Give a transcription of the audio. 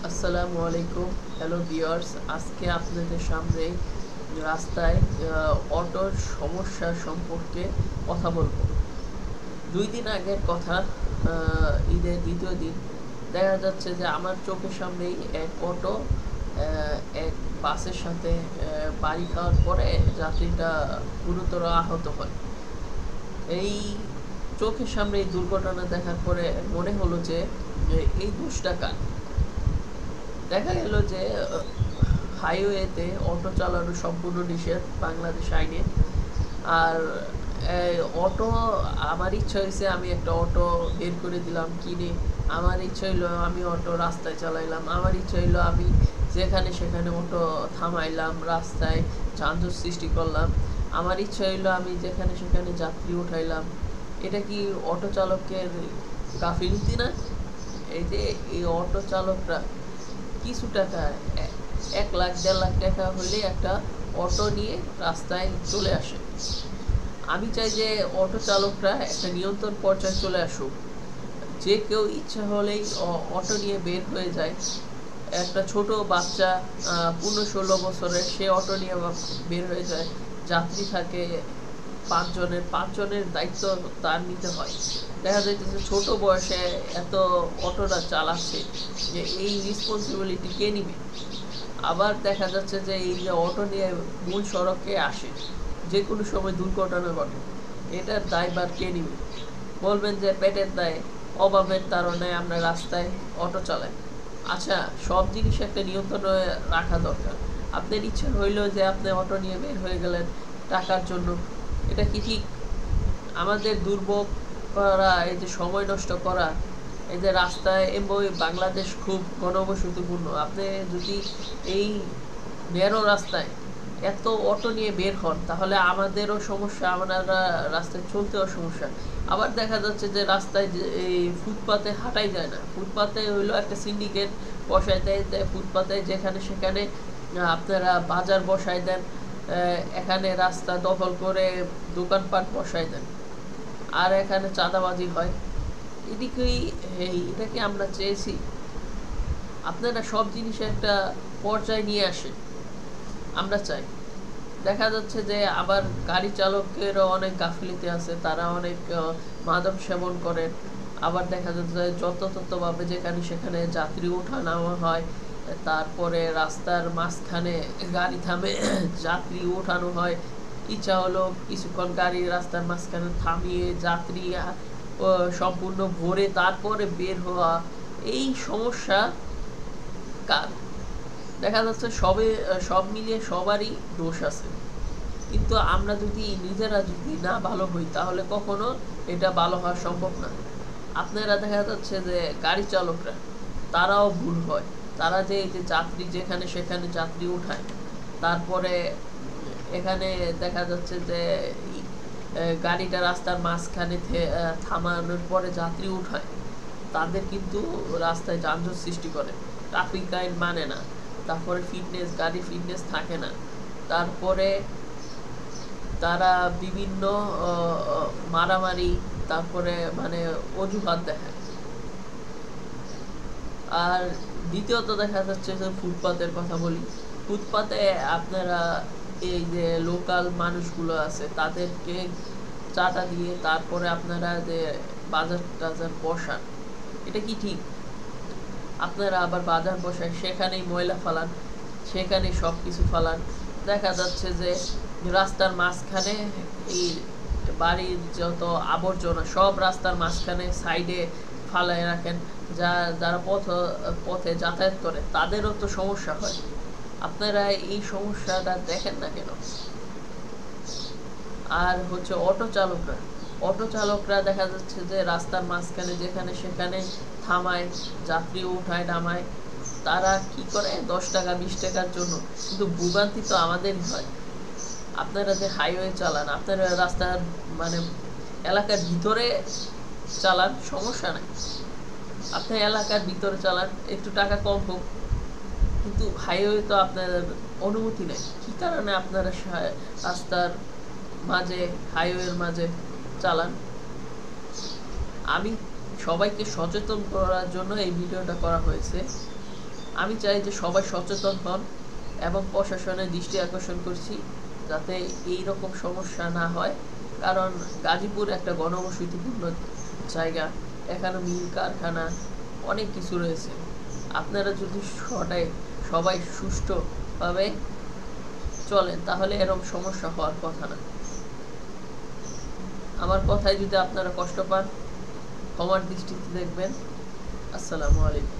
আসসালামু আলাইকুম। Hello viewers, আজকে আপনাদের সামনে রাস্তায় অটোর সমস্যা সম্পর্কে কথা বলবো। 2 দিন আগের কথা, ঈদের দ্বিতীয় দিন দেখা যাচ্ছে যে আমার চোখের সামনেই এক অটো এক বাসের সাথে বাড়ি খাওয়ার পরে যাত্রীটা গুরুতর আহত হয়। এই চোখের সামনে এই দুর্ঘটনা দেখার পরে মনে হলো যে এই দোষটা কার। দেখা গেল যে হাইওয়েতে অটো চালানো সম্পূর্ণ নিষেধ বাংলাদেশ আইনে। আর অটো আমার ইচ্ছা হয়েছে আমি একটা অটো বের করে দিলাম কিনে। আমার ইচ্ছা হইলো আমি অটো রাস্তায় চালাইলাম। আমার ইচ্ছা হইলো আমি যেখানে সেখানে অটো থামাইলাম, রাস্তায় যানজট সৃষ্টি করলাম। আমার ইচ্ছা হইলো আমি যেখানে সেখানে যাত্রী উঠাইলাম। এটা কি অটো চালকের গাফিলতি না? এই যে এই অটো চালকরা কিছু টাকা, 1 লাখ 1.5 লাখ টাকা হইলে একটা অটো নিয়ে রাস্তায় চলে আসে। আমি চাই যে অটো চালকরা একটা নিয়ন্ত্রণ পর্যায়ে চলে আসুক। যে কেউ ইচ্ছা হলেই অটো নিয়ে বের হয়ে যায়। একটা ছোট বাচ্চা 15-16 বছরের, সে অটো নিয়ে বের হয়ে যায়। যাত্রী থাকে 5 জনের দায়িত্ব তার নিতে হয়। দেখা যাইতেছে ছোট বয়সে এত অটোটা চালাচ্ছে, যে এই রেসপন্সিবিলিটি কে নিবে? আবার দেখা যাচ্ছে যে এই যে অটো নিয়ে মূল সড়কে আসে, যে কোনো সময় দুর্ঘটনা ঘটে, এটার দায়ভার কে নিবে? বলবেন যে পেটের দায়ে, অভাবের কারণে আমরা রাস্তায় অটো চালাই। আচ্ছা, সব জিনিস একটা নিয়ন্ত্রণে রাখা দরকার। আপনার ইচ্ছা হইলো যে আপনি অটো নিয়ে বের হয়ে গেলেন টাকার জন্য, এটা কি ঠিক? আমাদের দুর্ভোগ করা, এই যে সময় নষ্ট করা, এই যে রাস্তায় বাংলাদেশ খুব ঘনবসতিপূর্ণ। আপনি যদি এই ন্যারো রাস্তায় এত অটো নিয়ে বের হন, তাহলে আমাদেরও সমস্যা, আমরা রাস্তায় চলতেও সমস্যা। আবার দেখা যাচ্ছে যে রাস্তায় এই ফুটপাতে হাঁটাই যায় না। ফুটপাতে হইলো একটা সিন্ডিকেট বসায় দেয়, ফুটপাতে যেখানে সেখানে আপনারা বাজার বসায় দেন, এখানে রাস্তা দখল করে দোকানপাট বসায় দেন, আর এখানে চাঁদাবাজি হয়। এটাকে আমরা চেয়েছি? আপনারা সব জিনিসে একটা পর্যায়ে নিয়ে আসেন, আমরা চাই। দেখা যাচ্ছে যে আবার গাড়ি চালকেরও অনেক গাফিলতি আছে, তারা অনেক মাদক সেবন করেন। আবার দেখা যাচ্ছে যত্রতত্রভাবে যেখানে সেখানে যাত্রী ওঠা নামা হয়, তারপরে রাস্তার মাঝখানে গাড়ি থামে যাত্রী ওঠানো হয়। ইচ্ছা হলো কিছুক্ষণ গাড়ি রাস্তার মাঝখানে থামিয়ে যাত্রী সম্পূর্ণ ভরে তারপরে বের হওয়া। এই সমস্যা কার? দেখা যাচ্ছে সব মিলিয়ে সবারই দোষ আছে। কিন্তু আমরা যদি নিজেরা যদি না ভালো হই, তাহলে কখনো এটা ভালো হওয়া সম্ভব না। আপনারা দেখা যাচ্ছে যে গাড়ি চালকরা, তারাও ভুল হয়। তারা যে এই যে যাত্রী যেখানে সেখানে যাত্রী উঠায়, তারপরে এখানে দেখা যাচ্ছে যে গাড়িটা রাস্তার মাঝখানে থামানোর পরে যাত্রী উঠায়, তাদের কিন্তু রাস্তায় যানজট সৃষ্টি করে। ট্রাফিক আইন মানে না, তারপরে গাড়ি ফিটনেস থাকে না, তারপরে তারা বিভিন্ন মারামারি, তারপরে মানে অজুহাত দেখায়। আর দ্বিতীয়ত দেখা যাচ্ছে যে ফুটপাতের কথা বলি। ফুটপাতে আপনারা এই যে লোকাল মানুষগুলো আছে, তাদেরকে চাঁদা দিয়ে তারপরে আপনারা যে বাজার টাজার বসান, এটা কি ঠিক? আপনারা আবার বাজার বসায় সেখানেই ময়লা ফালান, সেখানেই সব কিছু ফালান। দেখা যাচ্ছে যে রাস্তার মাঝখানে এই বাড়ির যত আবর্জনা সব রাস্তার মাঝখানে সাইডে ফালায় রাখেন। যারা পথে যাতায়াত করে তাদেরও তো সমস্যা হয়। আপনারা এই সমস্যাটা দেখেন না কেন? আর হচ্ছে অটো চালকরা দেখা যাচ্ছে যে রাস্তার মাঝখানে যেখানে সেখানে থামায়, যাত্রী উঠায় নামায়। তারা কি করে 10 টাকা 20 টাকার জন্য, কিন্তু ভোগান্তি তো আমাদেরই হয়। আপনারা যে হাইওয়ে চালান, আপনারা রাস্তার মানে এলাকার ভিতরে চালান, সমস্যা নাই। আপনি এলাকার ভিতরে চালান, একটু টাকা কম হোক, কিন্তু হাইওয়ে তো আপনার অনুমতি নেই। কি কারণে আপনারা রাস্তার মাঝে, হাইওয়ের মাঝে চালান? আমি সবাইকে সচেতন করার জন্য এই ভিডিওটা করা হয়েছে। আমি চাই যে সবাই সচেতন হন এবং প্রশাসনের দৃষ্টি আকর্ষণ করছি যাতে এই রকম সমস্যা না হয়। কারণ গাজীপুর একটা ঘনবসতিপূর্ণ জায়গা, এখানে মিল কারখানা অনেক কিছু রয়েছে। আপনারা যদি সবাই সুষ্ঠুভাবে চলেন তাহলে এরকম সমস্যা হওয়ার কথা না। আমার কথায় যদি আপনারা কষ্ট পান ক্ষমার দৃষ্টিতে দেখবেন। আসসালামু আলাইকুম।